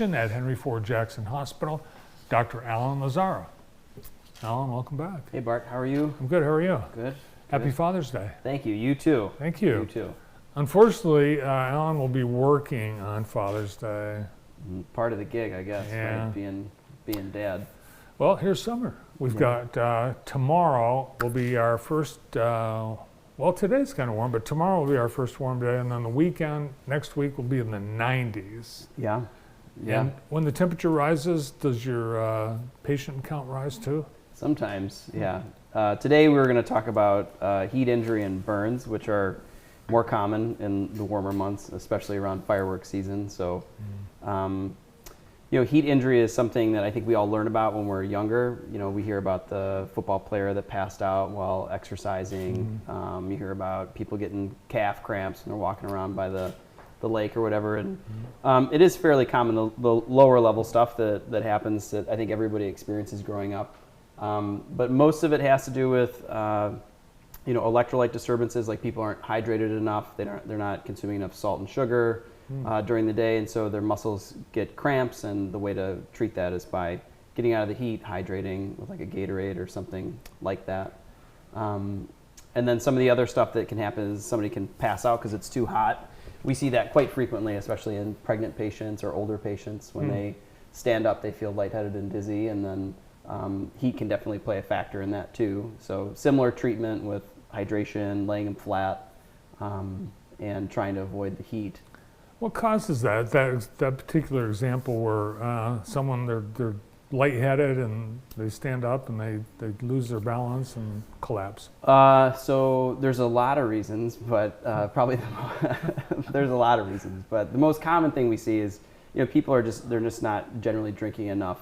At Henry Ford Jackson Hospital, Dr. Alan Lazzara. Alan, welcome back. Hey Bart, how are you? I'm good, how are you? Good. Happy Father's Day. Thank you, you too. Thank you. You too. Unfortunately, Alan will be working on Father's Day. Part of the gig, I guess, Yeah. right? Being dad. Well, here's summer. We've got, tomorrow will be our first, well, today's kind of warm, but tomorrow will be our first warm day, and then the weekend, next week will be in the 90s. Yeah. Yeah. And when the temperature rises, does your patient count rise too? Sometimes, yeah. Today we're going to talk about heat injury and burns, which are more common in the warmer months, especially around fireworks season. So, heat injury is something that I think we all learn about when we're younger. You know, we hear about the football player that passed out while exercising. You hear about people getting calf cramps and they're walking around by the lake or whatever, and it is fairly common, the lower level stuff that happens that I think everybody experiences growing up. But most of it has to do with electrolyte disturbances, like people aren't hydrated enough, they're not consuming enough salt and sugar during the day, and so their muscles get cramps, and the way to treat that is by getting out of the heat, hydrating with like a Gatorade or something like that. And then some of the other stuff that can happen is somebody can pass out because it's too hot. We see that quite frequently, especially in pregnant patients or older patients. When they stand up, they feel lightheaded and dizzy, and then heat can definitely play a factor in that too. So similar treatment with hydration, laying them flat, and trying to avoid the heat. What causes that? That particular example where someone, they're lightheaded and they stand up and they lose their balance and collapse? So there's a lot of reasons, but there's a lot of reasons. But the most common thing we see is, people they're just not generally drinking enough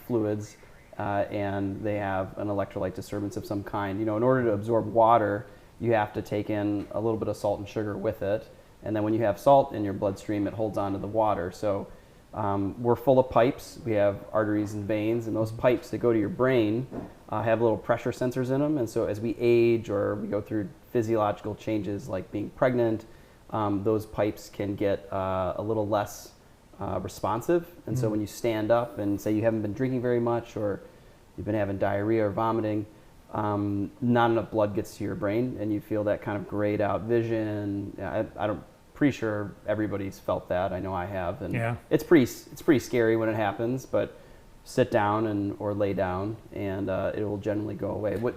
fluids, and they have an electrolyte disturbance of some kind. In order to absorb water, you have to take in a little bit of salt and sugar with it, and then when you have salt in your bloodstream, it holds on to the water. So we're full of pipes. We have arteries and veins, and those pipes that go to your brain have little pressure sensors in them. And so as we age or we go through physiological changes like being pregnant, those pipes can get a little less responsive. And so when you stand up and say you haven't been drinking very much, or you've been having diarrhea or vomiting, not enough blood gets to your brain, and you feel that kind of grayed out vision. I'm pretty sure everybody's felt that. I know I have, and it's pretty scary when it happens. But sit down or lay down, and it will generally go away. What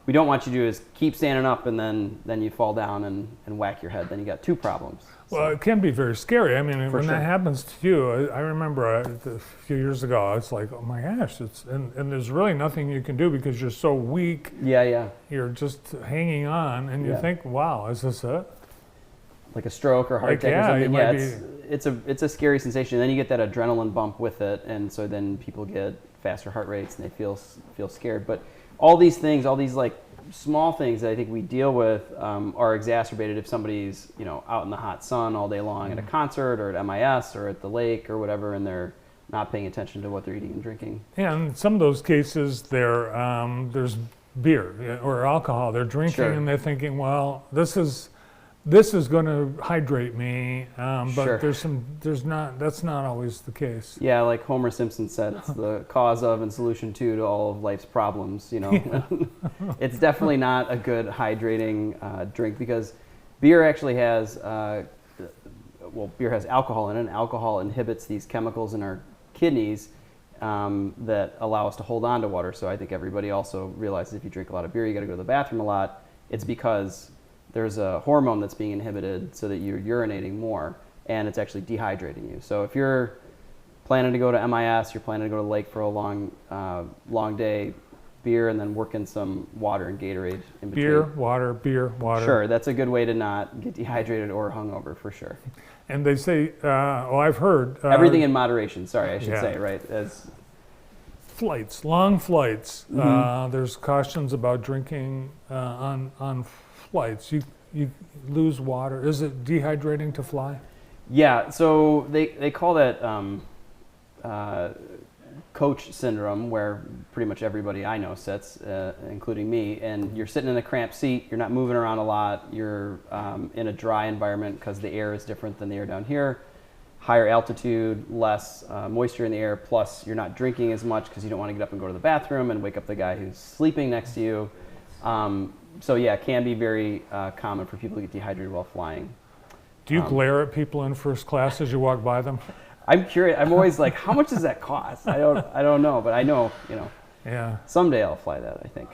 we don't want you to do is keep standing up, and then you fall down and whack your head. Then you got two problems. Well, it can be very scary. I mean, when that happens to you, I remember a few years ago, it's like, oh my gosh, and there's really nothing you can do because you're so weak. Yeah. You're just hanging on, and you think, wow, is this it? Like a stroke or heart attack or something. It's a scary sensation. Then you get that adrenaline bump with it, and so then people get faster heart rates and they feel scared. But all these things, all these like small things that I think we deal with are exacerbated if somebody's out in the hot sun all day long at a concert or at MIS or at the lake or whatever, and they're not paying attention to what they're eating and drinking. Yeah, and in some of those cases, there's beer or alcohol they're drinking, and they're thinking, well, this is going to hydrate me, but that's not always the case. Yeah, like Homer Simpson said, it's the cause of and solution to all of life's problems. It's definitely not a good hydrating drink, because beer actually has beer has alcohol in it, and alcohol inhibits these chemicals in our kidneys that allow us to hold on to water. So I think everybody also realizes if you drink a lot of beer, you got to go to the bathroom a lot. It's because there's a hormone that's being inhibited so that you're urinating more, and it's actually dehydrating you. So if you're planning to go to MIS, you're planning to go to the lake for a long day, beer and then work in some water and Gatorade in between. Beer, water. Sure, that's a good way to not get dehydrated or hungover, for sure. And they say, I've heard... everything in moderation, sorry, I should say, right? As flights, long flights, there's cautions about drinking on flights. You lose water. Is it dehydrating to fly? Yeah, so they call that coach syndrome, where pretty much everybody I know sits, including me, and you're sitting in a cramped seat, you're not moving around a lot, you're in a dry environment because the air is different than the air down here. higher altitude, less moisture in the air, plus you're not drinking as much because you don't want to get up and go to the bathroom and wake up the guy who's sleeping next to you. So yeah, it can be very common for people to get dehydrated while flying. Do you glare at people in first class as you walk by them? I'm curious. I'm always like, how much does that cost? I don't know, but I know, Yeah. someday I'll fly that, I think.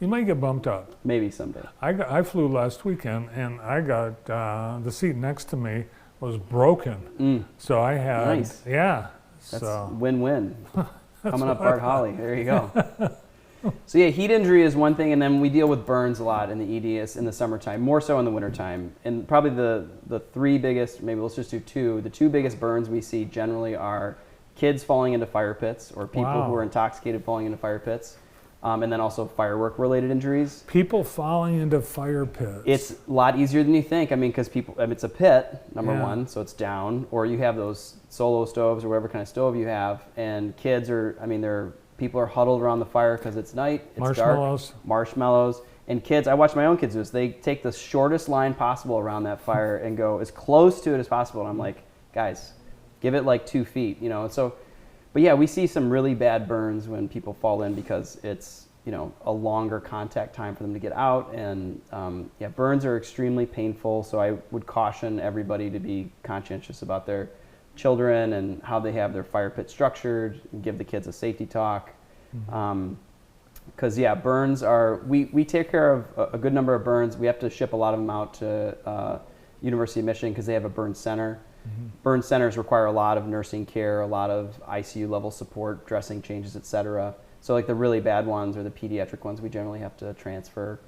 You might get bumped up. Maybe someday. I flew last weekend, and I got the seat next to me was broken. So I had, Nice. yeah. That's So win-win. Coming up Art Holly. There you go. So yeah, heat injury is one thing, and then we deal with burns a lot in the EDS in the summertime, more so in the wintertime. And probably the three biggest, maybe let's just do two, the two biggest burns we see generally are kids falling into fire pits or people who are intoxicated falling into fire pits, and then also firework-related injuries. people falling into fire pits. It's a lot easier than you think. I mean, because it's a pit, number Yeah. one, so it's down, or you have those solo stoves or whatever kind of stove you have, and kids are, people are huddled around the fire because it's night, it's Marshmallows. dark, marshmallows, and kids, I watch my own kids do this, they take the shortest line possible around that fire and go as close to it as possible, and I'm like, guys, give it like 2 feet, so, but yeah, we see some really bad burns when people fall in because it's, a longer contact time for them to get out, and burns are extremely painful, so I would caution everybody to be conscientious about their children and how they have their fire pit structured, and give the kids a safety talk. Because burns are, we take care of a good number of burns. We have to ship a lot of them out to University of Michigan because they have a burn center. Burn centers require a lot of nursing care, a lot of ICU level support, dressing changes, etc. So like the really bad ones or the pediatric ones we generally have to transfer.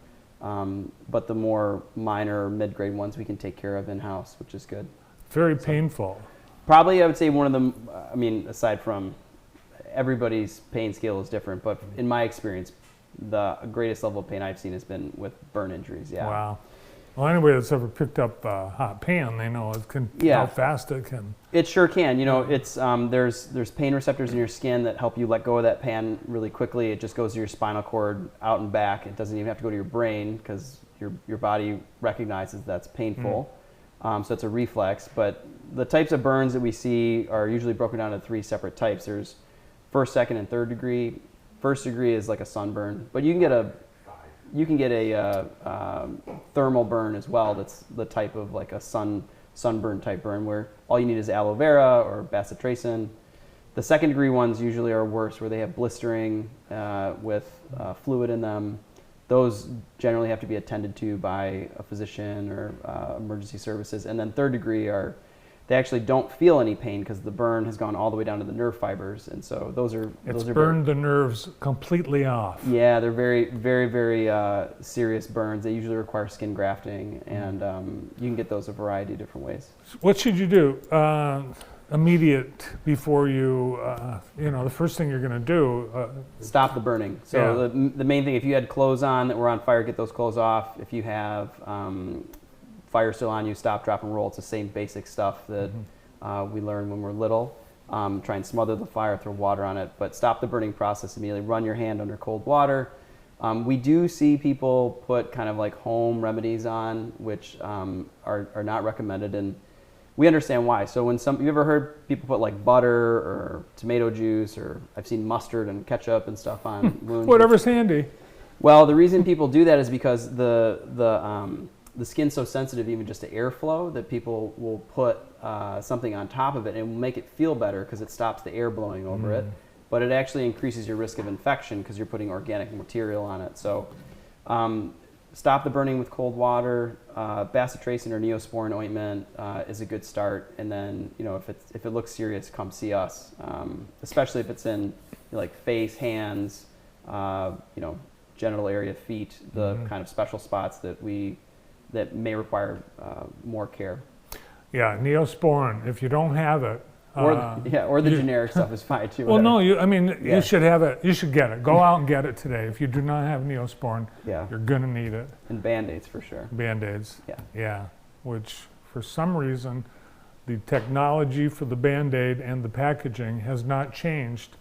But the more minor mid-grade ones we can take care of in-house, which is good. Very painful. Probably I would say one of them, aside from everybody's pain scale is different, but in my experience, the greatest level of pain I've seen has been with burn injuries, yeah. Wow. Well, anybody that's ever picked up a hot pan, they know how fast it can. It sure can. It's there's pain receptors in your skin that help you let go of that pan really quickly. It just goes to your spinal cord out and back. It doesn't even have to go to your brain because your body recognizes that's painful. So it's a reflex. But the types of burns that we see are usually broken down into 3 separate types. There's first, second, and third degree. First degree is like a sunburn, but you can get a thermal burn as well. That's the type of like a sunburn type burn where all you need is aloe vera or bacitracin. The second degree ones usually are worse, where they have blistering with fluid in them. Those generally have to be attended to by a physician or emergency services. And then third degree they actually don't feel any pain because the burn has gone all the way down to the nerve fibers, and so those are burned the nerves completely off. Yeah, they're very, very, very serious burns. They usually require skin grafting, and you can get those a variety of different ways. What should you do immediate before you, the first thing you're going to do? Stop the burning. So the main thing, if you had clothes on that were on fire, get those clothes off. If you have fire still on you, stop, drop, and roll. It's the same basic stuff that we learned when we're little. Try and smother the fire, throw water on it, but stop the burning process immediately. Run your hand under cold water. We do see people put kind of like home remedies on, which are not recommended, and we understand why. So when you ever heard people put like butter or tomato juice, or I've seen mustard and ketchup and stuff on wounds. Whatever's handy. Well, the reason people do that is because the skin's so sensitive even just to airflow that people will put something on top of it and will make it feel better because it stops the air blowing over it. But it actually increases your risk of infection because you're putting organic material on it. So stop the burning with cold water. Bacitracin or Neosporin ointment is a good start. And then, if it looks serious, come see us. Especially if it's in like face, hands, genital area, feet, the kind of special spots that may require more care. Yeah, Neosporin. If you don't have it, or the generic stuff is fine too. Well, no, you should have it. You should get it. Go out and get it today. If you do not have Neosporin, you're gonna need it. And Band-Aids for sure. Band-Aids. Yeah. Yeah, which for some reason, the technology for the Band-Aid and the packaging has not changed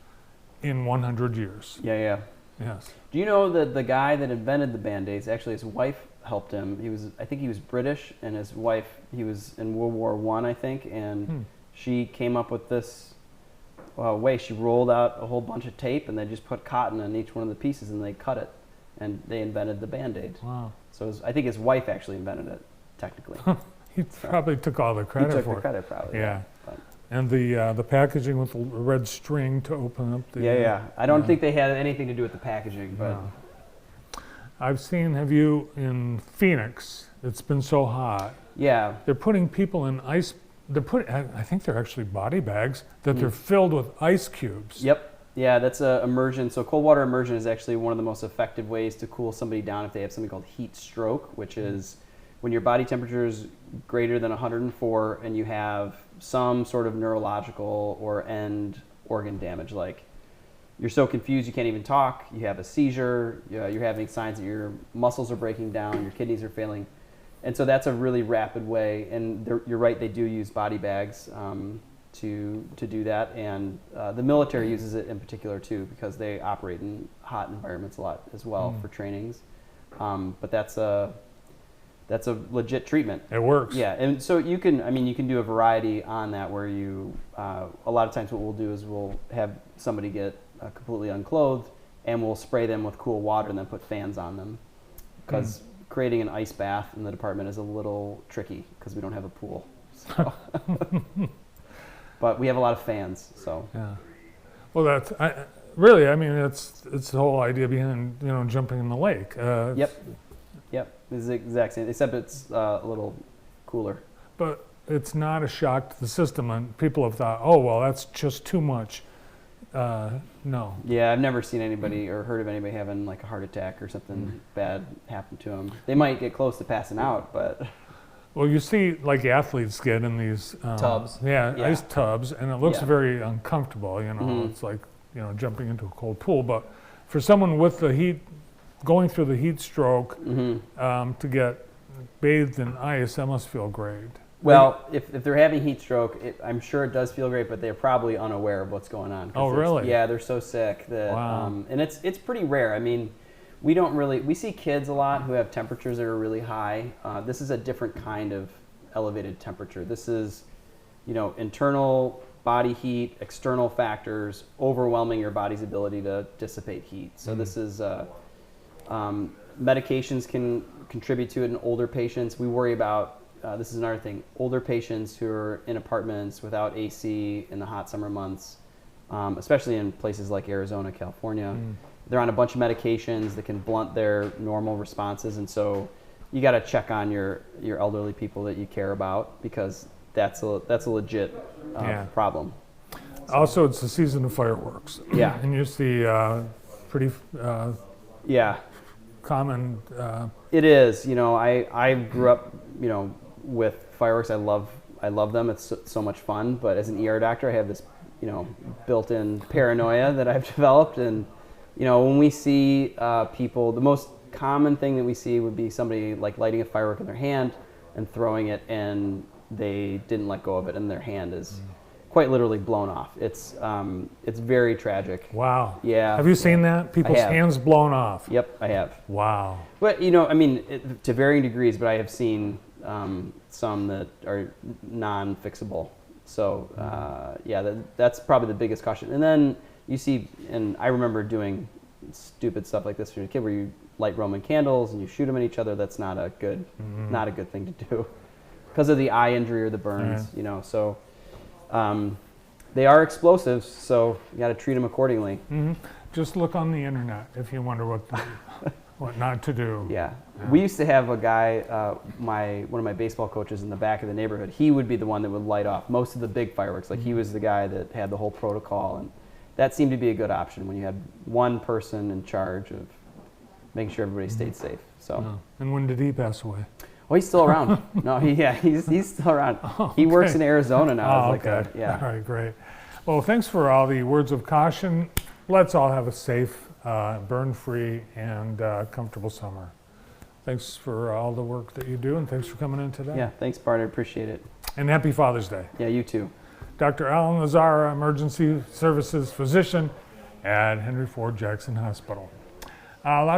in 100 years. Yeah. Yes. Do you know that the guy that invented the Band-Aids, actually his wife helped him. I think he was British, and his wife, he was in World War I think, and She came up with this way. She rolled out a whole bunch of tape and they just put cotton on each one of the pieces and they cut it. And they invented the Band-Aid. Wow. So I think his wife actually invented it, technically. He probably took all the credit He took for the credit, probably. Yeah. But, And the packaging with the red string to open up the... yeah. I don't think they had anything to do with the packaging, but... No. I've seen, have you, in Phoenix, it's been so hot. Yeah. They're putting people in ice, I think they're actually body bags, that they're filled with ice cubes. Yep. Yeah, that's immersion. So cold water immersion is actually one of the most effective ways to cool somebody down if they have something called heat stroke, which is when your body temperature is greater than 104 and you have some sort of neurological or end organ damage, like you're so confused you can't even talk, you have a seizure, you're having signs that your muscles are breaking down, your kidneys are failing. And so that's a really rapid way, and you're right, they do use body bags to do that, and the military uses it in particular too because they operate in hot environments a lot as well for trainings. But that's a legit treatment. It works. Yeah, and so you can do a variety on that where you a lot of times what we'll do is we'll have somebody get completely unclothed and we'll spray them with cool water and then put fans on them because creating an ice bath in the department is a little tricky because we don't have a pool. So. But we have a lot of fans, so. Yeah. Well, it's the whole idea behind, jumping in the lake. Yep. It's the exact same, except it's a little cooler. But it's not a shock to the system, and people have thought, oh, well, that's just too much. No. Yeah, I've never seen anybody or heard of anybody having like a heart attack or something bad happen to them. They might get close to passing out, but. Well, you see, like athletes get in these tubs. Yeah, ice tubs, and it looks Yeah. very uncomfortable. It's like jumping into a cold pool. But for someone with the heat, going through the heat stroke, to get bathed in ice, that must feel great. Well, if they're having heat stroke, I'm sure it does feel great, but they're probably unaware of what's going on. Oh, really? Yeah, they're so sick that, wow. And it's pretty rare. I mean, we see kids a lot who have temperatures that are really high. This is a different kind of elevated temperature. This is, internal body heat, external factors overwhelming your body's ability to dissipate heat. So this is, medications can contribute to it in older patients. We worry about, this is another thing, older patients who are in apartments without AC in the hot summer months, especially in places like Arizona, California. They're on a bunch of medications that can blunt their normal responses, and so you got to check on your elderly people that you care about because that's a legit problem. So. Also, it's the season of fireworks. Yeah, and you see pretty common. It is. I grew up with fireworks. I love them. It's so much fun. But as an ER doctor, I have this built-in paranoia that I've developed and. When we see people, the most common thing that we see would be somebody like lighting a firework in their hand and throwing it, and they didn't let go of it, and their hand is quite literally blown off. It's very tragic. Wow. Yeah. Have you seen that? People's hands blown off. Yep, I have. Wow. But to varying degrees, but I have seen some that are non-fixable. So that's probably the biggest caution. And then. You see, and I remember doing stupid stuff like this when you're a kid, where you light Roman candles and you shoot them at each other. That's not a good thing to do, because of the eye injury or the burns. Yeah. So they are explosives, so you got to treat them accordingly. Just look on the internet if you wonder what not to do. Yeah. We used to have a guy, one of my baseball coaches in the back of the neighborhood. He would be the one that would light off most of the big fireworks. Like he was the guy that had the whole protocol and. That seemed to be a good option when you had one person in charge of making sure everybody stayed safe. So. Oh. And when did he pass away? Oh, he's still around. No, he's still around. Oh, okay. He works in Arizona now. Oh, okay. All right, great. Well, thanks for all the words of caution. Let's all have a safe, burn-free, and comfortable summer. Thanks for all the work that you do, and thanks for coming in today. Yeah, thanks, Bart. I appreciate it. And happy Father's Day. Yeah, you too. Dr. Alan Lazzara, Emergency Services Physician at Henry Ford Jackson Hospital.